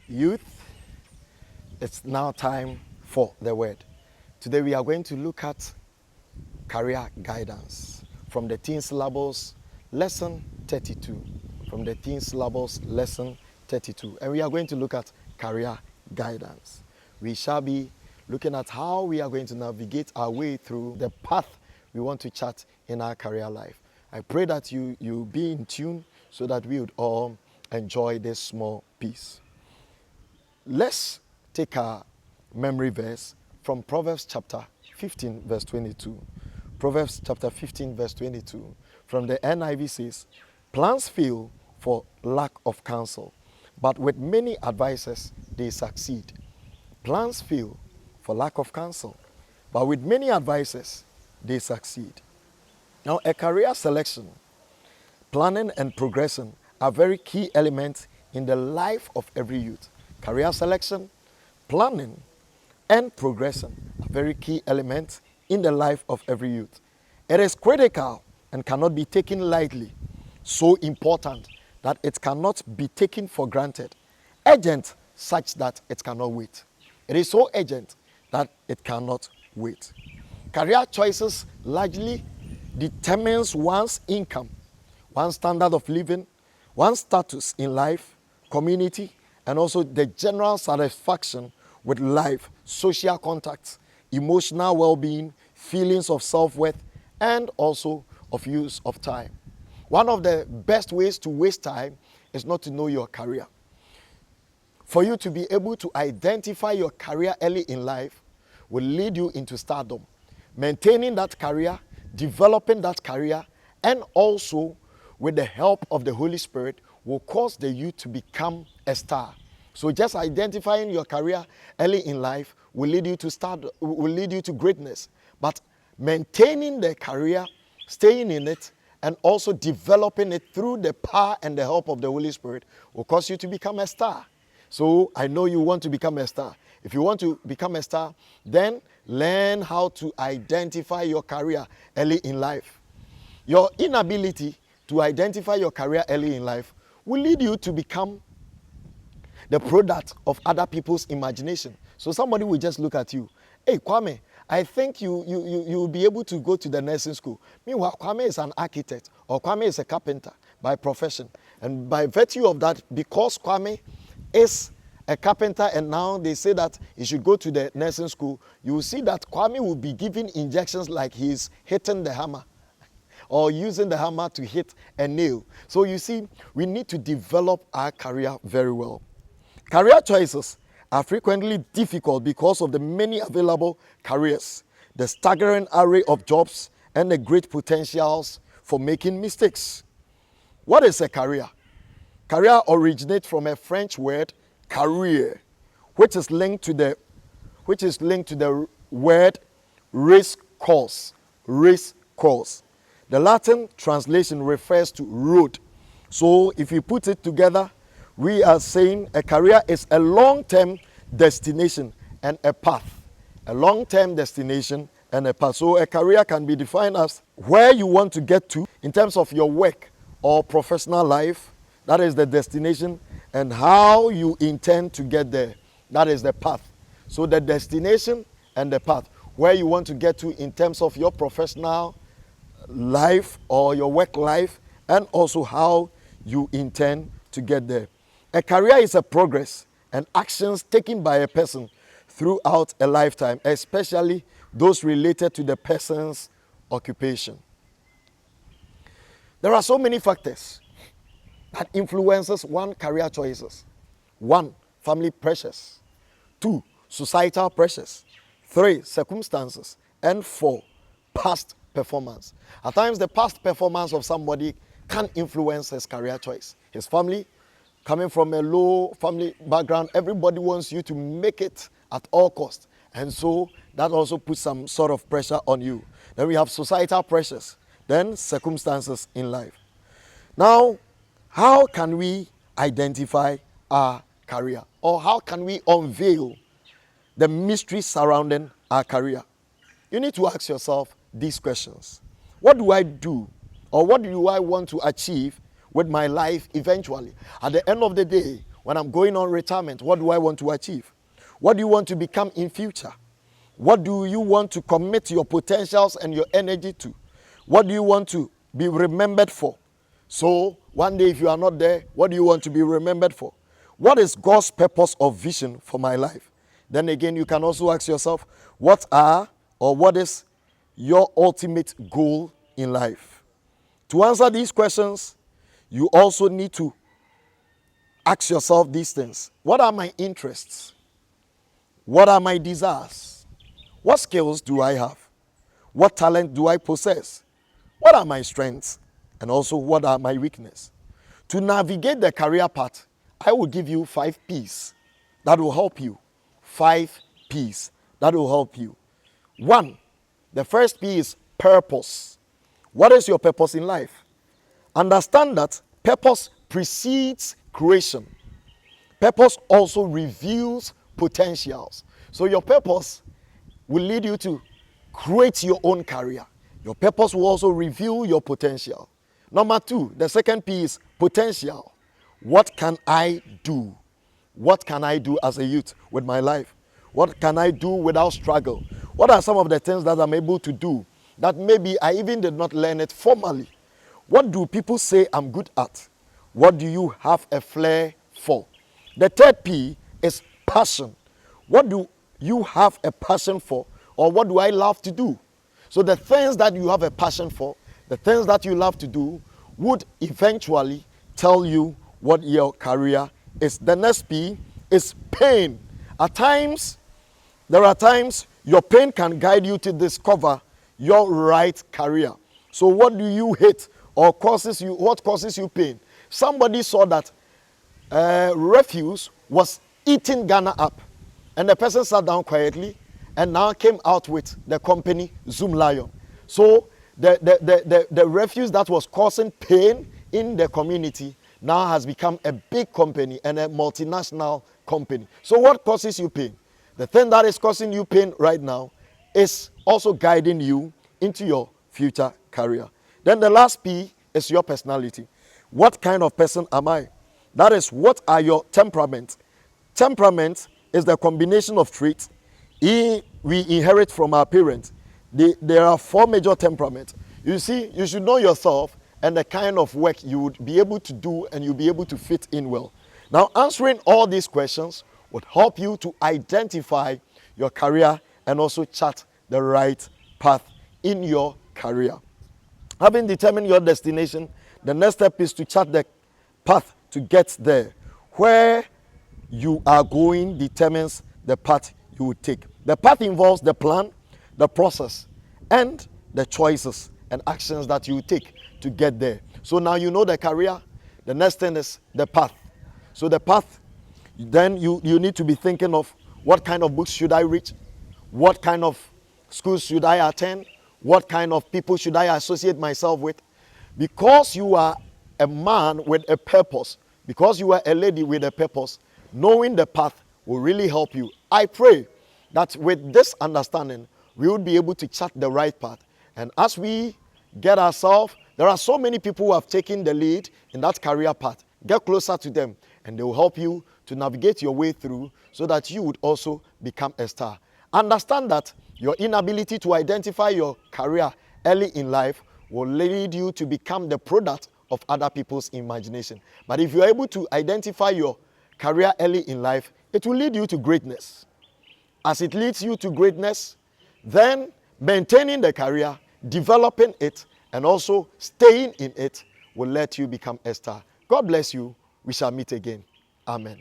Youth, it's now time for the word. Today we are going to look at career guidance from the teen syllabus lesson 32. From the teen syllabus lesson 32. And we are going to look at career guidance. We shall be looking at how we are going to navigate our way through the path we want to chart in our career life. I pray that you be in tune so that we would all enjoy this small piece. Let's take our memory verse from Proverbs chapter 15 verse 22. Proverbs chapter 15 verse 22. From the NIV says, plans fail for lack of counsel, but with many advisers they succeed. Plans fail for lack of counsel, but with many advisers they succeed. Now, a career selection, planning and progression are very key elements in the life of every youth. Career selection, planning, and progression are very key elements in the life of every youth. It is critical and cannot be taken lightly, so important that it cannot be taken for granted, urgent such that it cannot wait. It is so urgent that it cannot wait. Career choices largely determines one's income, one's standard of living, one's status in life, community, and also the general satisfaction with life, social contacts, emotional well-being, feelings of self-worth, and also of use of time. One of the best ways to waste time is not to know your career. For you to be able to identify your career early in life will lead you into stardom. Maintaining that career, developing that career, and also with the help of the Holy Spirit will cause the youth to become a star. So just identifying your career early in life will lead you to greatness. But maintaining the career, staying in it, and also developing it through the power and the help of the Holy Spirit will cause you to become a star. So I know you want to become a star. If you want to become a star, then learn how to identify your career early in life. Your inability to identify your career early in life will lead you to become the product of other people's imagination. So somebody will just look at you. Hey, Kwame, I think you will be able to go to the nursing school. Meanwhile, Kwame is an architect or Kwame is a carpenter by profession. And by virtue of that, because Kwame is a carpenter and now they say that he should go to the nursing school, you will see that Kwame will be giving injections like he's hitting the hammer or using the hammer to hit a nail. So you see, we need to develop our career very well. Career choices are frequently difficult because of the many available careers, the staggering array of jobs, and the great potentials for making mistakes. What is a career? Career originates from a French word, career, which is linked to the word race course. Race course. The Latin translation refers to road. So if you put it together, we are saying a career is a long-term destination and a path. A long-term destination and a path. So a career can be defined as where you want to get to in terms of your work or professional life. That is the destination, and how you intend to get there. That is the path. So the destination and the path, where you want to get to in terms of your professional life or your work life, and also how you intend to get there. A career is a progress and actions taken by a person throughout a lifetime, especially those related to the person's occupation. There are so many factors that influences one, career choices. 1, family pressures. 2, societal pressures. 3, circumstances. And 4, past performance. At times, the past performance of somebody can influence his career choice. His family, coming from a low family background, everybody wants you to make it at all costs. And so that also puts some sort of pressure on you. Then we have societal pressures, then circumstances in life. Now, how can we identify our career? Or how can we unveil the mystery surrounding our career? You need to ask yourself these questions. What do I do? Or what do I want to achieve with my life eventually? At the end of the day, When I'm going on retirement, what do I want to achieve? What do you want to become in future? What do you want to commit your potentials and your energy to? What do you want to be remembered for? So one day if you are not there, what do you want to be remembered for? What is God's purpose or vision for my life? Then again, you can also ask yourself, what is your ultimate goal in life? To answer these questions, you also need to ask yourself these things. What are my interests? What are my desires? What skills do I have? What talent do I possess? What are my strengths? And also, what are my weaknesses? To navigate the career path, I will give you 5 P's that will help you. 5 P's that will help you. 1, the first P is purpose. What is your purpose in life? Understand that purpose precedes creation. Purpose also reveals potentials. So your purpose will lead you to create your own career. Your purpose will also reveal your potential. Number 2, the second P is potential. What can I do? What can I do as a youth with my life? What can I do without struggle? What are some of the things that I'm able to do that maybe I even did not learn it formally? What do people say I'm good at? What do you have a flair for? The third P is passion. What do you have a passion for? Or what do I love to do? So the things that you have a passion for, the things that you love to do, would eventually tell you what your career is. The next P is pain. There are times your pain can guide you to discover your right career. So what do you hate or what causes you pain? Somebody saw that refuse was eating Ghana up, and the person sat down quietly and now came out with the company Zoom Lion. So the refuse that was causing pain in the community now has become a big company and a multinational company. So what causes you pain? The thing that is causing you pain right now is also guiding you into your future career. Then the last P is your personality. What kind of person am I? That is, what are your temperaments? Temperament is the combination of traits we inherit from our parents. There are 4 major temperaments. You see, you should know yourself and the kind of work you would be able to do and you'll be able to fit in well. Now, answering all these questions would help you to identify your career and also chart the right path in your career. Having determined your destination, the next step is to chart the path to get there. Where you are going determines the path you will take. The path involves the plan, the process, and the choices and actions that you take to get there. So now you know the career. The next thing is the path. So the path, then you need to be thinking of what kind of books should I read? What kind of schools should I attend? What kind of people should I associate myself with? Because you are a man with a purpose, because you are a lady with a purpose, knowing the path will really help you. I pray that with this understanding, we will be able to chart the right path. And as we get ourselves, there are so many people who have taken the lead in that career path. Get closer to them and they will help you to navigate your way through so that you would also become a star. Understand that your inability to identify your career early in life will lead you to become the product of other people's imagination. But if you're able to identify your career early in life, it will lead you to greatness. As it leads you to greatness, then maintaining the career, developing it, and also staying in it will let you become a star. God bless you. We shall meet again. Amen.